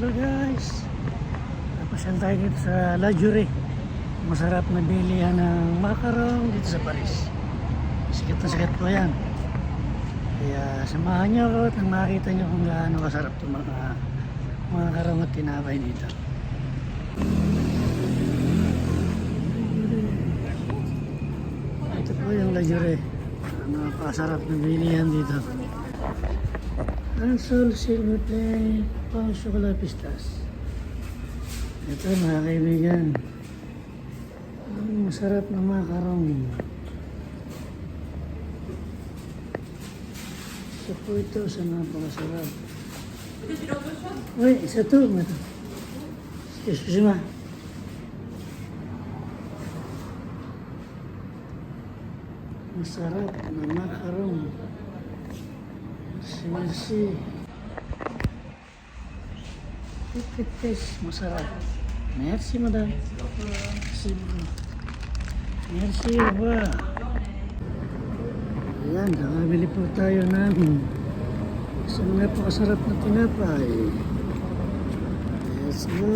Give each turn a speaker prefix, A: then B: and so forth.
A: Hello guys, napasyal tayo dito sa La Jure. Masarap na bilihan ng macarong dito sa Paris. Sikat na sikat po yan. Kaya samahan nyo ako at makita nyo kung gaano kasarap itong mga macarong at tinapay dito. Ito po yung La Jure. Napakasarap na bilihan dito. Ang sol, silver plate, pang chocolate pistas. Ito mga kaibigan, ang masarap na macaroni. Isa po ito sa napakasarap. Uy, isa to. Excuse me. Masarap na macaroni. Merci. Pipites, masarap. Merci, madam. Merci. Merci, ba? Ayan, nakabili po tayo ng isang napakasarap na tinapay. Let's go.